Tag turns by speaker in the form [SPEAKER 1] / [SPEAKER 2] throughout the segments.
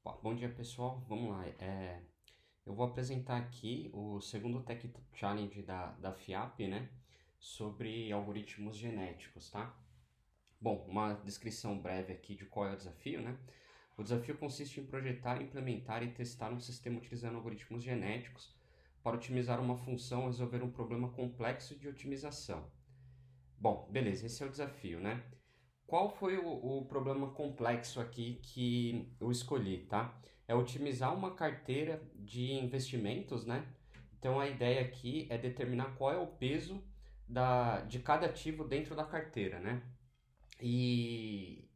[SPEAKER 1] Bom dia, pessoal. Vamos lá. Eu vou apresentar aqui o segundo Tech Challenge da FIAP, né? Sobre algoritmos genéticos, tá? Bom, uma descrição breve aqui de qual é o desafio, né? O desafio consiste em projetar, implementar e testar um sistema utilizando algoritmos genéticos para otimizar uma função ou resolver um problema complexo de otimização. Bom, beleza, esse é o desafio, né? Qual foi o problema complexo aqui que eu escolhi, tá? É otimizar uma carteira de investimentos, né? Então a ideia aqui é determinar qual é o peso de cada ativo dentro da carteira, né? E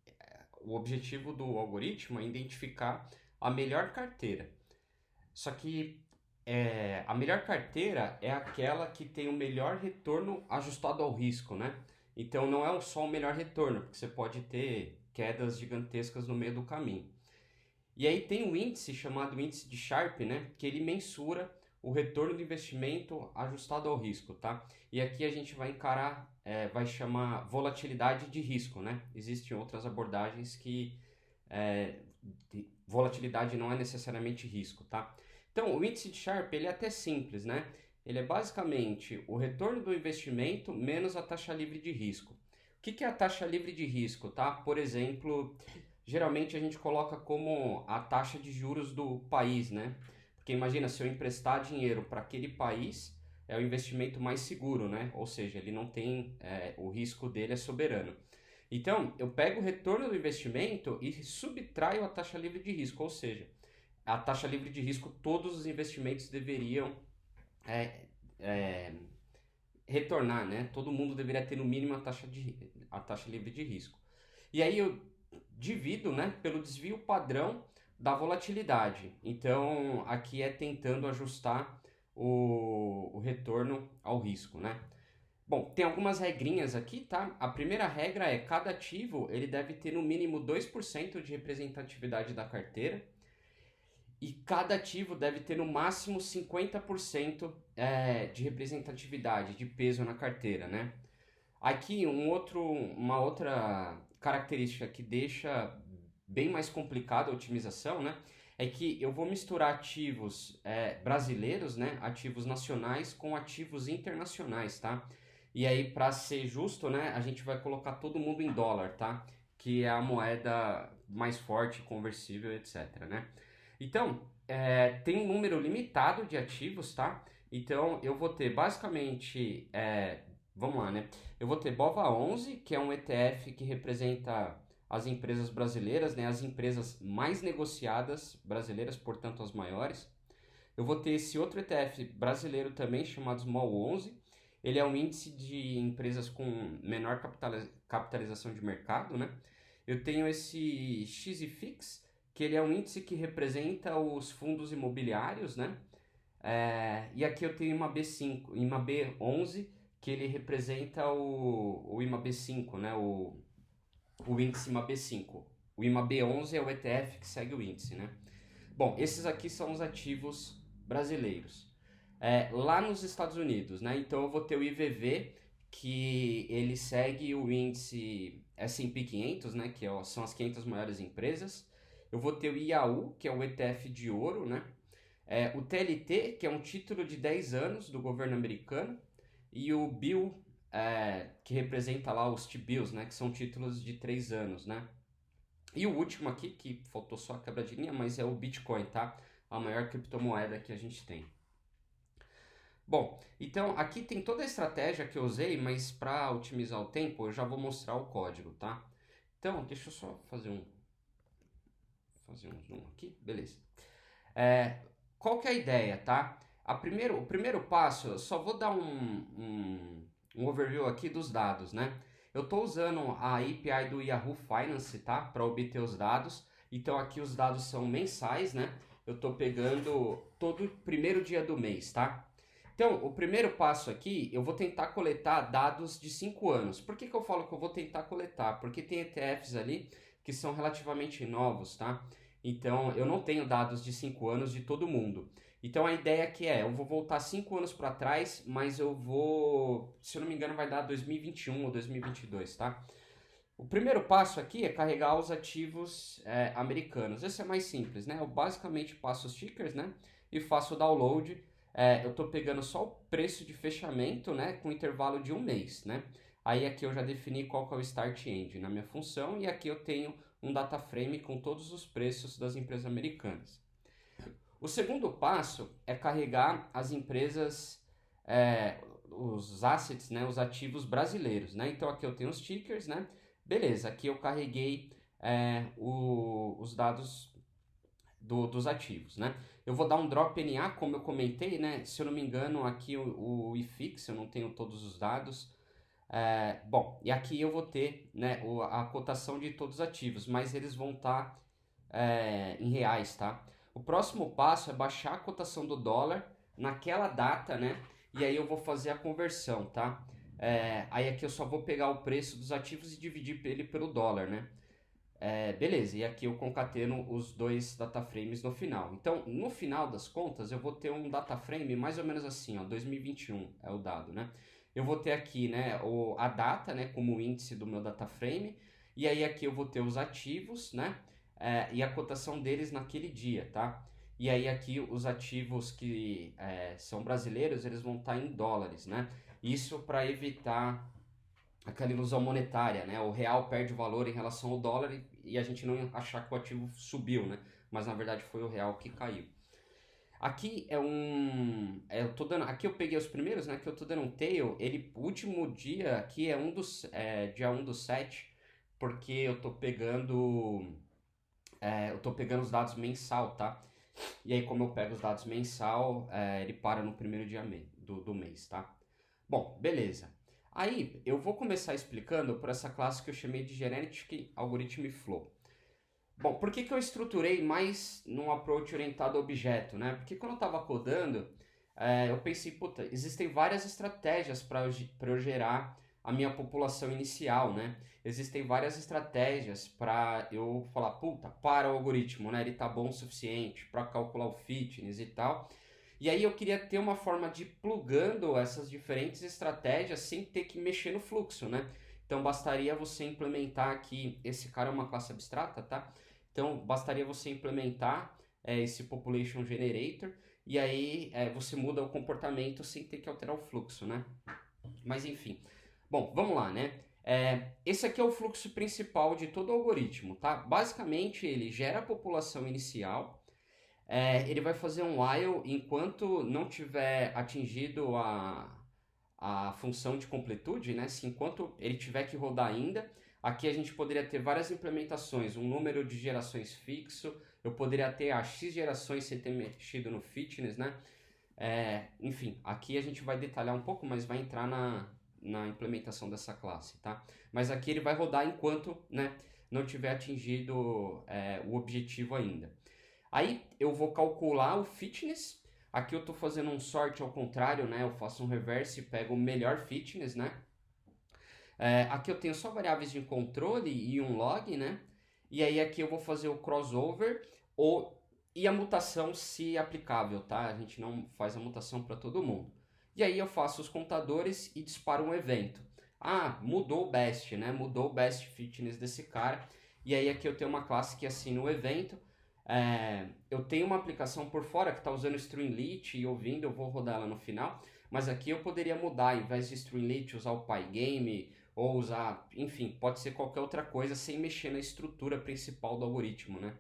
[SPEAKER 1] o objetivo do algoritmo é identificar a melhor carteira. Só que a melhor carteira é aquela que tem o melhor retorno ajustado ao risco, né? Então não é só o melhor retorno, porque você pode ter quedas gigantescas no meio do caminho. E aí tem um índice chamado índice de Sharpe, né? Que ele mensura o retorno do investimento ajustado ao risco, tá? E aqui a gente vai encarar, vai chamar volatilidade de risco, né? Existem outras abordagens que volatilidade não é necessariamente risco, tá? Então, o índice de Sharpe ele é até simples, né? Ele é basicamente o retorno do investimento menos a taxa livre de risco. O que é a taxa livre de risco, tá? Por exemplo, geralmente a gente coloca como a taxa de juros do país, né? Porque imagina, se eu emprestar dinheiro para aquele país, é o investimento mais seguro, né? Ou seja, ele não tem, o risco dele é soberano. Então, eu pego o retorno do investimento e subtraio a taxa livre de risco, ou seja, a taxa livre de risco todos os investimentos deveriam é, é, retornar, né? Todo mundo deveria ter no mínimo a taxa livre de risco. E aí eu divido, né, pelo desvio padrão da volatilidade. Então, aqui é tentando ajustar o retorno ao risco, né? Bom, tem algumas regrinhas aqui, tá? A primeira regra é cada ativo ele deve ter no mínimo 2% de representatividade da carteira e cada ativo deve ter no máximo 50% de representatividade, de peso na carteira, né? Aqui uma outra característica que deixa bem mais complicada a otimização, né? É que eu vou misturar ativos brasileiros, né? Ativos nacionais com ativos internacionais, tá? E aí, para ser justo, né? A gente vai colocar todo mundo em dólar, tá? Que é a moeda mais forte, conversível, etc, né? Então, tem um número limitado de ativos, tá? Então, eu vou ter basicamente, vamos lá, né? Eu vou ter BOVA11, que é um ETF que representa as empresas brasileiras, né? As empresas mais negociadas brasileiras, portanto as maiores. Eu vou ter esse outro ETF brasileiro também, chamado Small11. Ele é um índice de empresas com menor capitalização de mercado, né? Eu tenho esse XIFIX, que ele é um índice que representa os fundos imobiliários, né? E aqui eu tenho uma B5, uma B11, que ele representa o IMAB5, né? O índice IMAB5. O IMAB11 é o ETF que segue o índice, né? Bom, esses aqui são os ativos brasileiros. Lá nos Estados Unidos, né? Então eu vou ter o IVV, que ele segue o índice S&P 500, né? Que são as 500 maiores empresas. Eu vou ter o IAU, que é o ETF de ouro, né? O TLT, que é um título de 10 anos do governo americano. E o Bill, que representa lá os T-bills, né? Que são títulos de 3 anos, né? E o último aqui, que faltou só a quebra de linha, mas é o Bitcoin, tá? A maior criptomoeda que a gente tem. Bom, então aqui tem toda a estratégia que eu usei, mas para otimizar o tempo eu já vou mostrar o código, tá? Então, deixa eu só fazer um zoom aqui, beleza. Qual que é a ideia, tá? O primeiro passo, eu só vou dar um overview aqui dos dados, né? Eu estou usando a API do Yahoo Finance, tá? Para obter os dados. Então aqui os dados são mensais, né? Eu estou pegando todo primeiro dia do mês, tá? Então, o primeiro passo aqui, eu vou tentar coletar dados de 5 anos. Por que eu falo que eu vou tentar coletar? Porque tem ETFs ali que são relativamente novos, tá? Então, eu não tenho dados de 5 anos de todo mundo. Então, a ideia aqui eu vou voltar 5 anos para trás, mas eu vou, se eu não me engano, vai dar 2021 ou 2022, tá? O primeiro passo aqui é carregar os ativos americanos. Esse é mais simples, né? Eu basicamente passo os tickers, né? E faço o download. Eu estou pegando só o preço de fechamento, né? Com intervalo de um mês, né? Aí aqui eu já defini qual que é o Start End na minha função e aqui eu tenho um data frame com todos os preços das empresas americanas. O segundo passo é carregar as empresas, os assets, né? Os ativos brasileiros, né? Então aqui eu tenho os tickers, né? Beleza, aqui eu carreguei os dados dos ativos, né? Eu vou dar um drop NA, como eu comentei, né? Se eu não me engano, aqui o IFIX, eu não tenho todos os dados. Bom, e aqui eu vou ter, né, a cotação de todos os ativos, mas eles vão estar em reais, tá? O próximo passo é baixar a cotação do dólar naquela data, né? E aí eu vou fazer a conversão, tá? Aí aqui eu só vou pegar o preço dos ativos e dividir ele pelo dólar, né? Beleza, e aqui eu concateno os dois data frames no final. Então, no final das contas, eu vou ter um data frame mais ou menos assim, ó, 2021 é o dado, né? Eu vou ter aqui, né, a data, né, como índice do meu data frame, e aí aqui eu vou ter os ativos, né, e a cotação deles naquele dia, tá? E aí aqui os ativos que são brasileiros, eles vão estar em dólares, né? Isso para evitar aquela ilusão monetária, né? O real perde valor em relação ao dólar e a gente não achar que o ativo subiu, né? Mas na verdade foi o real que caiu. Aqui eu tô dando, aqui eu peguei os primeiros, né? Que eu tô dando um tail. O último dia aqui dia 1 do 7, porque eu tô pegando os dados mensal, tá? E aí como eu pego os dados mensal, ele para no primeiro dia do mês, tá? Bom, beleza. Aí eu vou começar explicando por essa classe que eu chamei de Genetic Algorithm Flow. Bom, por que eu estruturei mais num approach orientado a objeto, né? Porque quando eu estava codando, eu pensei, puta, existem várias estratégias para eu gerar a minha população inicial, né? Existem várias estratégias para eu falar, puta, para o algoritmo, né? Ele tá bom o suficiente para calcular o fitness e tal. E aí eu queria ter uma forma de ir plugando essas diferentes estratégias sem ter que mexer no fluxo, né? Então bastaria você implementar aqui, esse cara é uma classe abstrata, tá? Então bastaria você implementar esse Population Generator e aí você muda o comportamento sem ter que alterar o fluxo, né? Mas enfim, bom, vamos lá, né? Esse aqui é o fluxo principal de todo o algoritmo, tá? Basicamente ele gera a população inicial, ele vai fazer um while enquanto não tiver atingido a função de completude, né? Se enquanto ele tiver que rodar ainda, aqui a gente poderia ter várias implementações, um número de gerações fixo, eu poderia ter X gerações sem ter mexido no fitness, né? Enfim, aqui a gente vai detalhar um pouco, mas vai entrar na implementação dessa classe, tá? Mas aqui ele vai rodar enquanto, né, não tiver atingido o objetivo ainda. Aí eu vou calcular o fitness. Aqui eu estou fazendo um sort ao contrário, né? Eu faço um reverse e pego o melhor fitness, né? Aqui eu tenho só variáveis de controle e um log, né? E aí aqui eu vou fazer o crossover e a mutação se aplicável, tá? A gente não faz a mutação para todo mundo. E aí eu faço os contadores e disparo um evento. Ah, mudou o best, né? Mudou o best fitness desse cara. E aí aqui eu tenho uma classe que assina o evento. Eu tenho uma aplicação por fora que está usando Streamlit e ouvindo, eu vou rodar ela no final, mas aqui eu poderia mudar, ao invés de Streamlit usar o Pygame ou usar, enfim, pode ser qualquer outra coisa sem mexer na estrutura principal do algoritmo, né?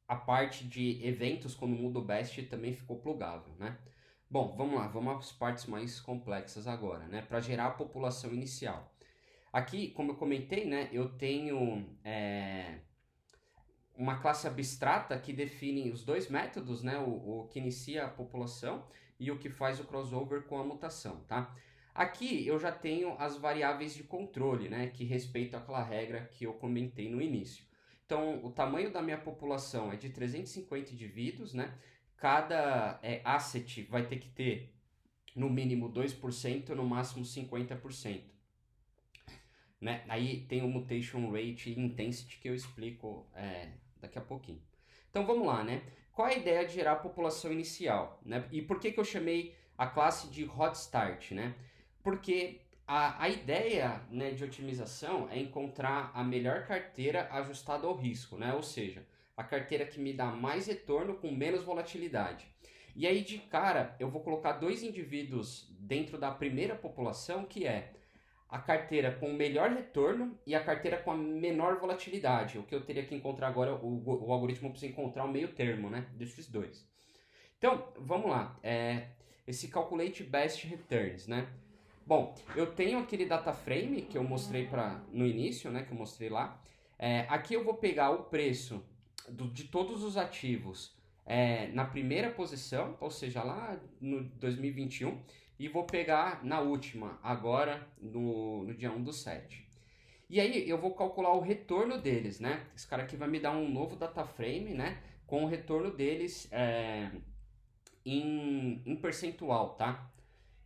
[SPEAKER 1] A parte de eventos, quando muda o best, também ficou plugável, né? Bom, vamos lá, vamos às partes mais complexas agora, né? Para gerar a população inicial. Aqui, como eu comentei, né, eu tenho uma classe abstrata que define os dois métodos, né? O que inicia a população e o que faz o crossover com a mutação, tá? Aqui eu já tenho as variáveis de controle, né? Que respeitam aquela regra que eu comentei no início. Então, o tamanho da minha população é de 350 indivíduos, né? Cada asset vai ter que ter no mínimo 2%, no máximo 50%. Né? Aí tem o mutation rate e intensity que eu explico daqui a pouquinho. Então vamos lá, né? Qual é a ideia de gerar a população inicial, né? E por que eu chamei a classe de hot start, né? Porque A ideia, né, de otimização é encontrar a melhor carteira ajustada ao risco, né? Ou seja, a carteira que me dá mais retorno com menos volatilidade. E aí, de cara, eu vou colocar dois indivíduos dentro da primeira população, que é a carteira com o melhor retorno e a carteira com a menor volatilidade. O que eu teria que encontrar agora, o algoritmo precisa encontrar o meio termo, né, desses dois. Então, vamos lá. Esse Calculate Best Returns, né? Bom, eu tenho aquele data frame que eu mostrei no início, né, que eu mostrei lá. Aqui eu vou pegar o preço de todos os ativos na primeira posição, ou seja, lá no 2021, e vou pegar na última, agora no dia 1/7. E aí eu vou calcular o retorno deles, né? Esse cara aqui vai me dar um novo data frame, né? Com o retorno deles em percentual, tá?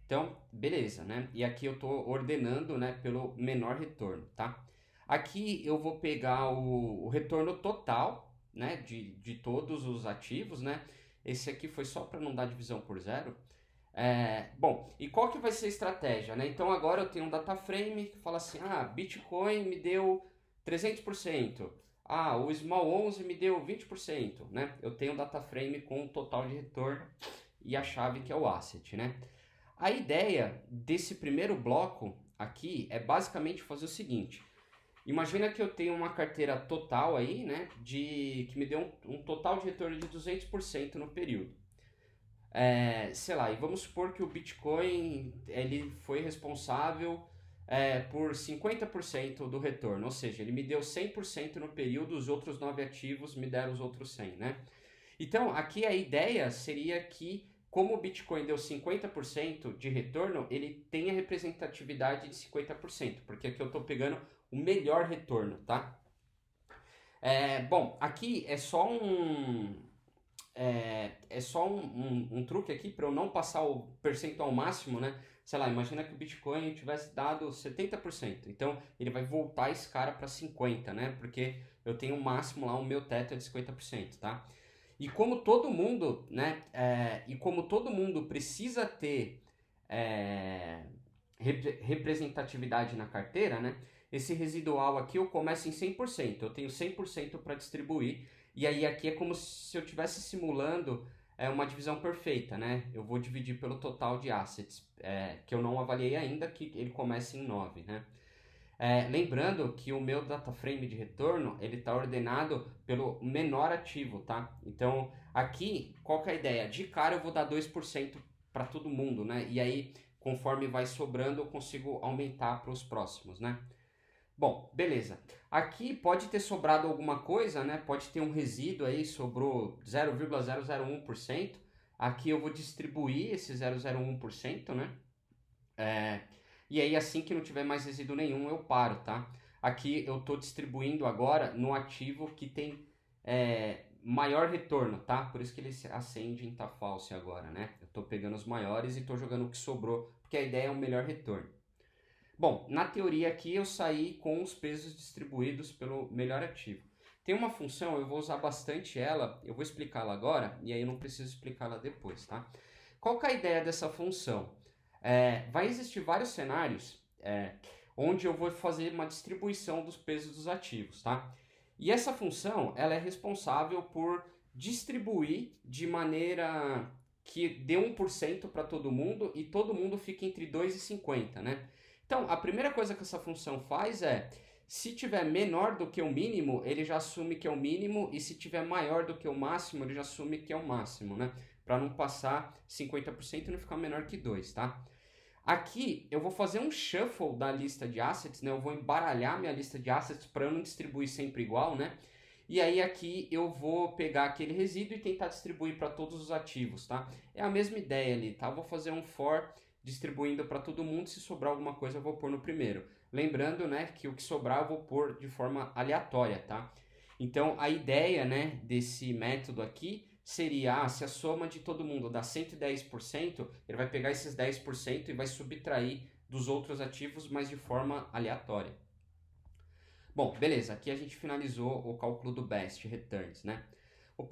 [SPEAKER 1] Então, beleza, né? E aqui eu estou ordenando, né, pelo menor retorno, tá? Aqui eu vou pegar o retorno total, né, de todos os ativos, né? Esse aqui foi só para não dar divisão por zero. Bom, e qual que vai ser a estratégia, né? Então agora eu tenho um data frame que fala assim, Bitcoin me deu 300%, o Small 11 me deu 20%, né? Eu tenho um data frame com o total de retorno e a chave que é o asset, né? A ideia desse primeiro bloco aqui é basicamente fazer o seguinte. Imagina que eu tenho uma carteira total aí, né, que me deu um total de retorno de 200% no período. Sei lá, e vamos supor que o Bitcoin ele foi responsável por 50% do retorno, ou seja, ele me deu 100% no período, os outros 9 ativos me deram os outros 100, né? Então, aqui a ideia seria que, como o Bitcoin deu 50% de retorno, ele tem a representatividade de 50%, porque aqui eu estou pegando o melhor retorno, tá? Bom, aqui é só um truque aqui para eu não passar o percentual máximo, né? Sei lá, imagina que o Bitcoin tivesse dado 70%, então ele vai voltar esse cara para 50%, né? Porque eu tenho o máximo lá, o meu teto é de 50%, tá? E como todo mundo, né? Precisa ter representatividade na carteira, né? Esse residual aqui eu começo em 100%, eu tenho 100% para distribuir, e aí aqui é como se eu estivesse simulando uma divisão perfeita, né? Eu vou dividir pelo total de assets, que eu não avaliei ainda, que ele começa em 9, né? Lembrando que o meu data frame de retorno ele está ordenado pelo menor ativo, tá? Então aqui, qual que é a ideia? De cara eu vou dar 2% para todo mundo, né? E aí, conforme vai sobrando, eu consigo aumentar para os próximos, né? Bom, beleza. Aqui pode ter sobrado alguma coisa, né? Pode ter um resíduo aí, sobrou 0,001%. Aqui eu vou distribuir esse 0,01%, né? E aí assim que não tiver mais resíduo nenhum, eu paro, tá? Aqui eu estou distribuindo agora no ativo que tem maior retorno, tá? Por isso que ele acende em false agora, né? Eu estou pegando os maiores e estou jogando o que sobrou, porque a ideia é o melhor retorno. Bom, na teoria aqui eu saí com os pesos distribuídos pelo melhor ativo. Tem uma função, eu vou usar bastante ela, eu vou explicá-la agora, e aí eu não preciso explicá-la depois, tá? Qual que é a ideia dessa função? Vai existir vários cenários onde eu vou fazer uma distribuição dos pesos dos ativos, tá? E essa função, ela é responsável por distribuir de maneira que dê 1% para todo mundo e todo mundo fica entre 2 e 50, né? Então, a primeira coisa que essa função faz se tiver menor do que o mínimo, ele já assume que é o mínimo, e se tiver maior do que o máximo, ele já assume que é o máximo, né? Para não passar 50% e não ficar menor que 2, tá? Aqui eu vou fazer um shuffle da lista de assets, né? Eu vou embaralhar minha lista de assets para eu não distribuir sempre igual, né? E aí aqui eu vou pegar aquele resíduo e tentar distribuir para todos os ativos, tá? É a mesma ideia ali, tá? Eu vou fazer um for distribuindo para todo mundo, se sobrar alguma coisa eu vou pôr no primeiro. Lembrando, né, que o que sobrar eu vou pôr de forma aleatória, tá? Então a ideia, né, desse método aqui seria, se a soma de todo mundo dá 110%, ele vai pegar esses 10% e vai subtrair dos outros ativos, mas de forma aleatória. Bom, beleza, aqui a gente finalizou o cálculo do Best Returns, né? A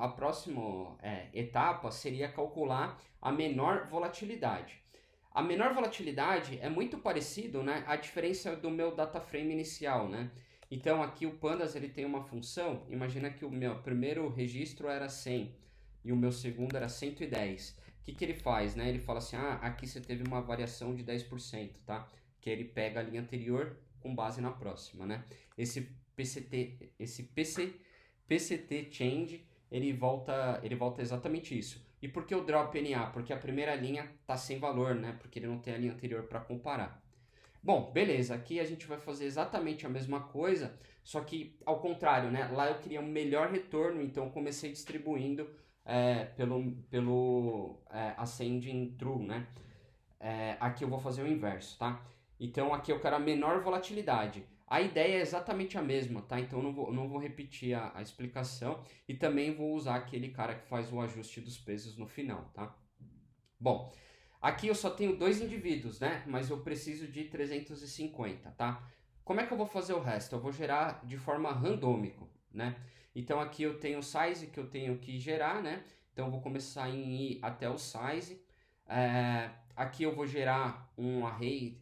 [SPEAKER 1] próxima etapa seria calcular a menor volatilidade. A menor volatilidade é muito parecido, né, à diferença do meu data frame inicial, né? Então aqui o Pandas ele tem uma função, imagina que o meu primeiro registro era 100 e o meu segundo era 110. O que ele faz, né? Ele fala assim, aqui você teve uma variação de 10%, tá? Que ele pega a linha anterior com base na próxima, né? Esse PCT change, ele volta exatamente isso. E por que o drop NA? Porque a primeira linha está sem valor, né? Porque ele não tem a linha anterior para comparar. Bom, beleza. Aqui a gente vai fazer exatamente a mesma coisa, só que ao contrário, né? Lá eu queria um melhor retorno, então eu comecei distribuindo pelo ascending true, né? Aqui eu vou fazer o inverso, tá? Então aqui eu quero a menor volatilidade. A ideia é exatamente a mesma, tá? Então eu não vou repetir a explicação e também vou usar aquele cara que faz o ajuste dos pesos no final, tá? Bom, aqui eu só tenho 2 indivíduos, né? Mas eu preciso de 350, tá? Como é que eu vou fazer o resto? Eu vou gerar de forma randômica, né? Então aqui eu tenho o size que eu tenho que gerar, né? Então eu vou começar em ir até o size. Aqui eu vou gerar um array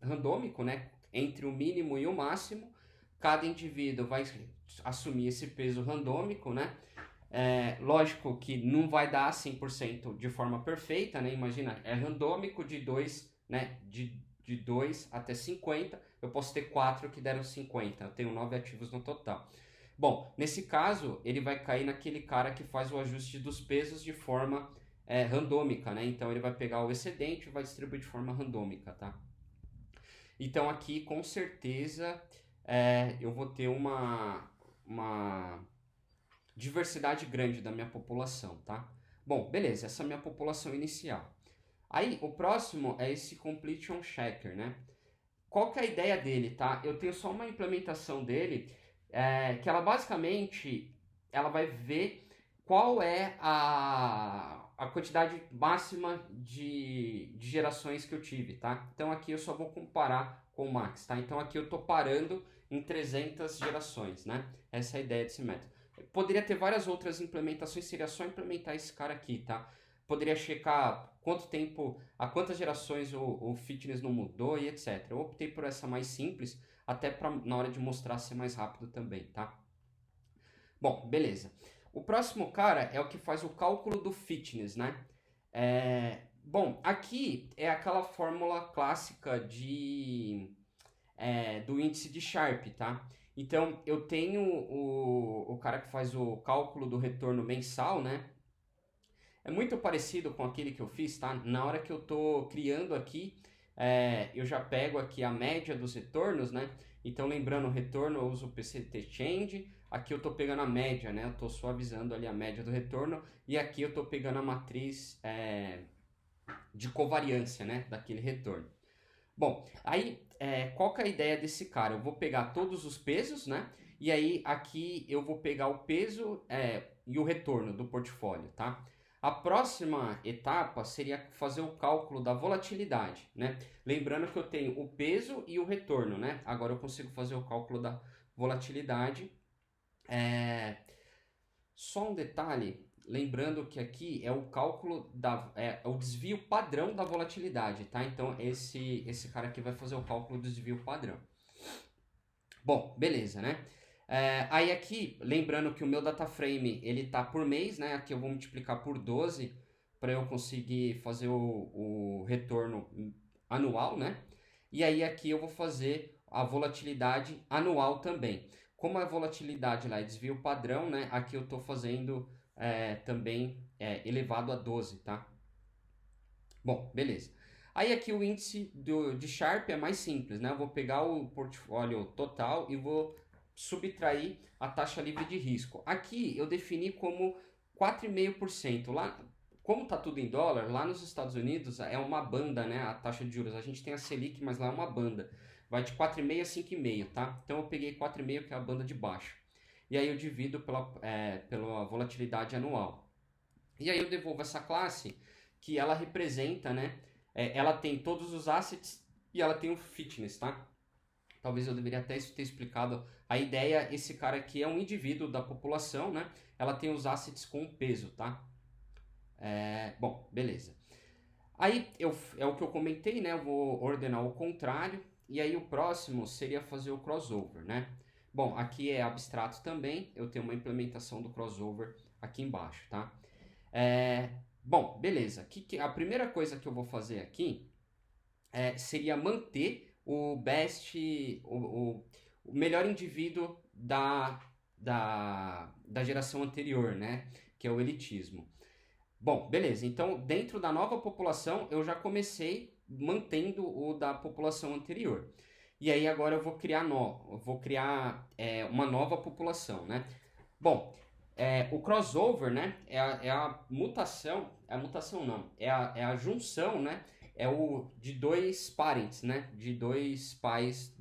[SPEAKER 1] randômico, né? Entre o mínimo e o máximo. Cada indivíduo vai assumir esse peso randômico, né? Lógico que não vai dar 100% de forma perfeita, né? Imagina, é randômico de 2, né? De 2 até 50. Eu posso ter 4 que deram 50. Eu tenho 9 ativos no total. Bom, nesse caso, ele vai cair naquele cara que faz o ajuste dos pesos de forma randômica, né? Então ele vai pegar o excedente e vai distribuir de forma randômica, tá? Então aqui com certeza eu vou ter uma diversidade grande da minha população, tá? Bom, beleza, essa é a minha população inicial. Aí o próximo é esse completion checker, né? Qual que é a ideia dele, tá? Eu tenho só uma implementação dele que ela basicamente ela vai ver qual é a quantidade máxima de gerações que eu tive, tá? Então aqui eu só vou comparar com o max, tá? Então aqui eu tô parando em 300 gerações, né? Essa é a ideia desse método. Poderia ter várias outras implementações, seria só implementar esse cara aqui, tá? Poderia checar quanto tempo, a quantas gerações o fitness não mudou e etc. Eu optei por essa mais simples, até para na hora de mostrar ser mais rápido também, tá? Bom, beleza. O próximo cara é o que faz o cálculo do fitness, né? Bom, aqui é aquela fórmula clássica do índice de Sharpe, tá? Então, eu tenho o cara que faz o cálculo do retorno mensal, né? É muito parecido com aquele que eu fiz, tá? Na hora que eu tô criando aqui, eu já pego aqui a média dos retornos, né? Então, lembrando, o retorno eu uso o PCT Change. Aqui eu tô pegando a média, né? Eu tô suavizando ali a média do retorno. E aqui eu tô pegando a matriz de covariância, né? Daquele retorno. Bom, aí qual que é a ideia desse cara? Eu vou pegar todos os pesos, né? E aí aqui eu vou pegar o peso e o retorno do portfólio, tá? A próxima etapa seria fazer o cálculo da volatilidade, né? Lembrando que eu tenho o peso e o retorno, né? Agora eu consigo fazer o cálculo da volatilidade. Só um detalhe, lembrando que aqui é o cálculo o desvio padrão da volatilidade, tá? Então esse cara aqui vai fazer o cálculo do desvio padrão. Bom, beleza, né? Aí aqui, lembrando que o meu data frame ele tá por mês, né? Aqui eu vou multiplicar por 12 para eu conseguir fazer o retorno anual, né? E aí aqui eu vou fazer a volatilidade anual também. Como a volatilidade lá é desvio padrão, né? Aqui eu estou fazendo também elevado a 12, tá? Bom, beleza. Aí aqui o índice de Sharpe é mais simples, né? Eu vou pegar o portfólio total e vou subtrair a taxa livre de risco. Aqui eu defini como 4,5%. Lá, como tá tudo em dólar, lá nos Estados Unidos é uma banda, né? A taxa de juros. A gente tem a Selic, mas lá é uma banda. Vai de 4,5 a 5,5, tá? Então eu peguei 4,5, que é a banda de baixo. E aí eu divido pela volatilidade anual. E aí eu devolvo essa classe que ela representa, né? Ela tem todos os assets e ela tem o fitness, tá? Talvez eu deveria até ter explicado a ideia. Esse cara aqui é um indivíduo da população, né? Ela tem os assets com peso, tá? Bom, beleza. Aí é o que eu comentei, né? Eu vou ordenar o contrário. E aí o próximo seria fazer o crossover, né? Bom, aqui é abstrato também. Eu tenho uma implementação do crossover aqui embaixo, tá? Bom, beleza. A primeira coisa que eu vou fazer aqui seria manter o best, o melhor indivíduo da geração anterior, né? Que é o elitismo. Bom, beleza. Então, dentro da nova população, eu já comecei mantendo o da população anterior. E aí agora eu vou criar uma nova população, né? Bom, o crossover, né? É a mutação, a mutação não, é a junção, né? É o de dois parents, né? De dois pais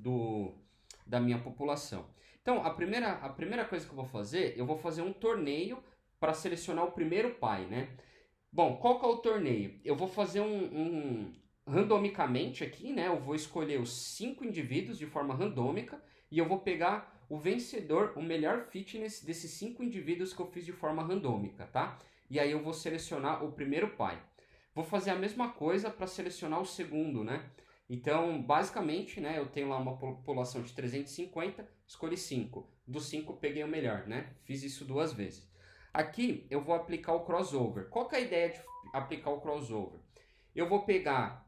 [SPEAKER 1] da minha população. Então, a primeira coisa que eu vou fazer um torneio para selecionar o primeiro pai, né? Bom, qual que é o torneio? Eu vou fazer randomicamente aqui, né? Eu vou escolher os 5 indivíduos de forma randômica e eu vou pegar o vencedor, o melhor fitness desses 5 indivíduos que eu fiz de forma randômica, tá? E aí eu vou selecionar o primeiro pai. Vou fazer a mesma coisa para selecionar o segundo, né? Então, basicamente, né, eu tenho lá uma população de 350, escolhi 5. Dos 5 peguei o melhor, né? Fiz isso 2 vezes. Aqui eu vou aplicar o crossover. Qual que é a ideia de aplicar o crossover? Eu vou pegar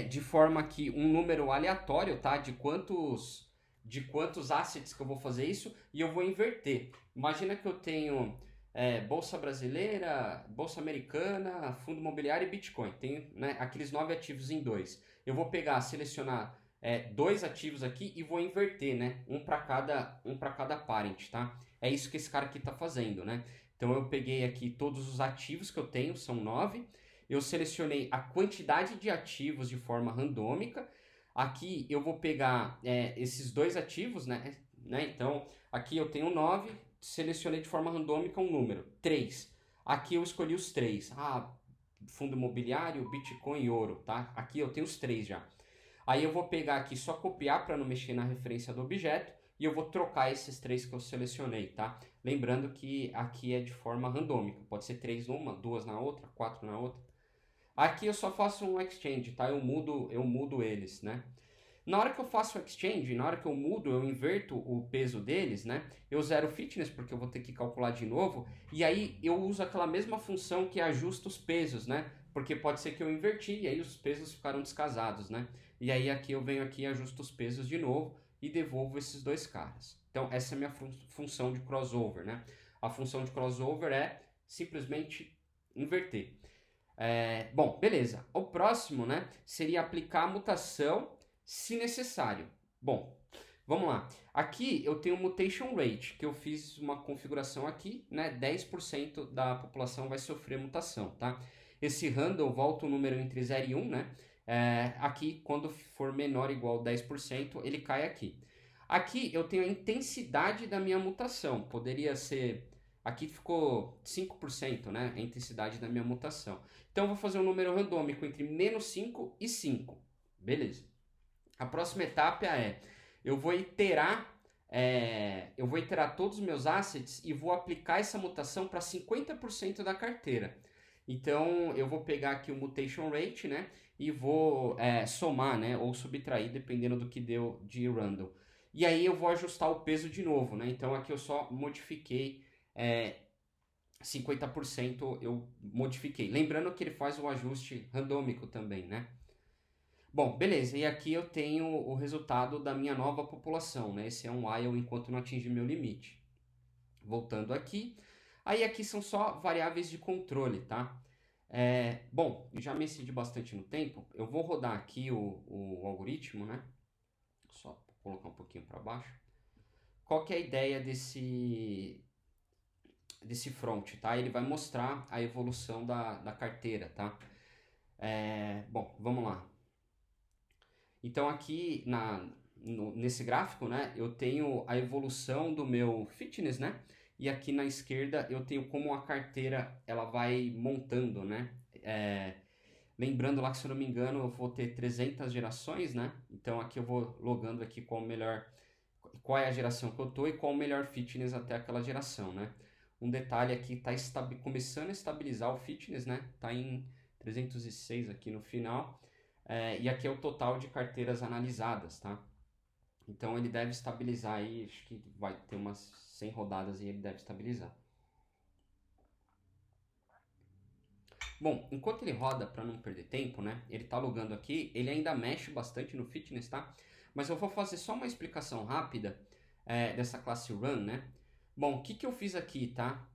[SPEAKER 1] de forma que um número aleatório, tá? De quantos assets que eu vou fazer isso e eu vou inverter. Imagina que eu tenho Bolsa Brasileira, Bolsa Americana, Fundo Imobiliário e Bitcoin. Tenho, né, aqueles 9 ativos em 2. Eu vou selecionar 2 ativos aqui e vou inverter, né? Um para cada parent, tá? É isso que esse cara aqui está fazendo, né? Então eu peguei aqui todos os ativos que eu tenho, são 9. Eu selecionei a quantidade de ativos de forma randômica. Aqui eu vou pegar esses 2 ativos, né? Então aqui eu tenho 9, selecionei de forma randômica um número, 3. Aqui eu escolhi os 3. Fundo imobiliário, Bitcoin e ouro, tá? Aqui eu tenho os 3 já. Aí eu vou pegar aqui, só copiar para não mexer na referência do objeto e eu vou trocar esses 3 que eu selecionei, tá? Lembrando que aqui é de forma randômica, pode ser 3 numa, 2 na outra, 4 na outra. Aqui eu só faço um exchange, tá? Eu mudo eles, né? Na hora que eu faço o exchange, na hora que eu inverto o peso deles, né? Eu zero fitness, porque eu vou ter que calcular de novo. E aí eu uso aquela mesma função que ajusta os pesos, né? Porque pode ser que eu inverti e aí os pesos ficaram descasados, né? E aí aqui eu venho aqui e ajusto os pesos de novo e devolvo esses 2 caras. Então essa é a minha função de crossover, né? A função de crossover é simplesmente inverter. Bom, beleza. O próximo, né, seria aplicar a mutação se necessário. Bom, vamos lá. Aqui eu tenho mutation rate, que eu fiz uma configuração aqui, né, 10% da população vai sofrer mutação, tá? Esse handle volta o número entre 0 e 1, né? Aqui, quando for menor ou igual a 10%, ele cai aqui. Aqui eu tenho a intensidade da minha mutação. Poderia ser... Aqui ficou 5%, né? A intensidade da minha mutação. Então, eu vou fazer um número randômico entre menos 5 e 5. Beleza. A próxima etapa eu vou iterar todos os meus assets e vou aplicar essa mutação para 50% da carteira. Então, eu vou pegar aqui o mutation rate, né? E vou somar, né? Ou subtrair, dependendo do que deu de random. E aí, eu vou ajustar o peso de novo, né? Então, aqui eu só modifiquei 50%, eu modifiquei. Lembrando que ele faz o ajuste randômico também, né? Bom, beleza. E aqui eu tenho o resultado da minha nova população, né? Esse é um while enquanto não atingir meu limite. Voltando aqui. Aí aqui são só variáveis de controle, tá? Bom, já me excedi bastante no tempo. Eu vou rodar aqui o algoritmo, né? Só colocar um pouquinho para baixo. Qual que é a ideia desse front, tá? Ele vai mostrar a evolução da carteira, tá? Bom, vamos lá. Então aqui nesse gráfico, né, eu tenho a evolução do meu fitness, né? E aqui na esquerda eu tenho como a carteira ela vai montando, né? Lembrando lá que, se eu não me engano, eu vou ter 300 gerações, né? Então aqui eu vou logando aqui qual é a geração que eu tô e qual o melhor fitness até aquela geração, né? Um detalhe aqui, tá começando a estabilizar o fitness, né? Tá em 306 aqui no final, e aqui é o total de carteiras analisadas, tá? Então ele deve estabilizar aí, acho que vai ter umas 100 rodadas e ele deve estabilizar. Bom, enquanto ele roda, para não perder tempo, né? Ele tá alugando aqui, ele ainda mexe bastante no fitness, tá? Mas eu vou fazer só uma explicação rápida dessa classe Run, né? Bom, o que que eu fiz aqui, tá?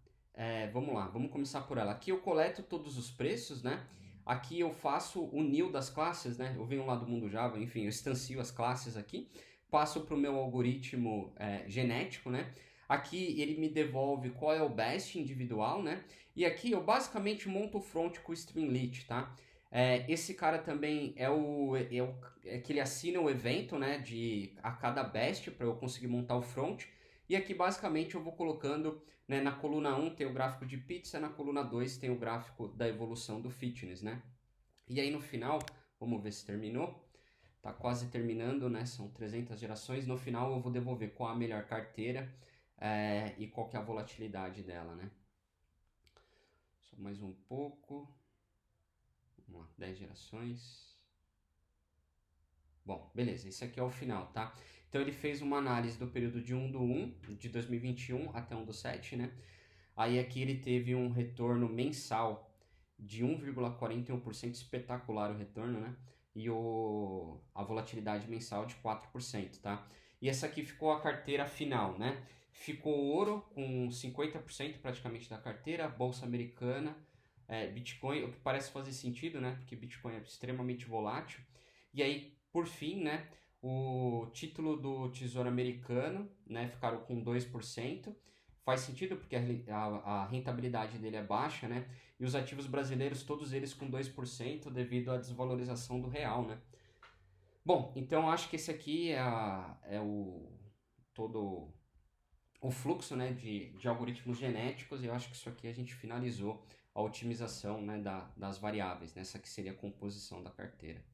[SPEAKER 1] Vamos lá, vamos começar por ela. Aqui eu coleto todos os preços, né? Aqui eu faço o new das classes, né? Eu venho lá do mundo Java, enfim, eu instancio as classes aqui, passo para o meu algoritmo genético, né? Aqui ele me devolve qual é o best individual, né? E aqui eu basicamente monto o front com o Streamlit, tá? Esse cara também é que ele assina o evento, né? A cada best para eu conseguir montar o front. E aqui basicamente eu vou colocando, né, na coluna 1 tem o gráfico de pizza, na coluna 2 tem o gráfico da evolução do fitness, né? E aí no final, vamos ver se terminou. Tá quase terminando, né? São 300 gerações. No final eu vou devolver qual a melhor carteira e qual que é a volatilidade dela, né? Só mais um pouco. Vamos lá, 10 gerações. Bom, beleza, esse aqui é o final, tá? Então ele fez uma análise do período de 1/1 de 2021 até 1/7, né? Aí aqui ele teve um retorno mensal de 1,41%, espetacular o retorno, né? E a volatilidade mensal de 4%, tá? E essa aqui ficou a carteira final, né? Ficou ouro com 50% praticamente da carteira, bolsa americana, Bitcoin, o que parece fazer sentido, né? Porque Bitcoin é extremamente volátil. E aí, por fim, né? O título do Tesouro Americano, né? Ficaram com 2%. Faz sentido porque a rentabilidade dele é baixa, né? E os ativos brasileiros, todos eles com 2% devido à desvalorização do real, né? Bom, então acho que esse aqui todo o fluxo, né, de algoritmos genéticos, e eu acho que isso aqui a gente finalizou a otimização, né, das variáveis, né? Essa que seria a composição da carteira.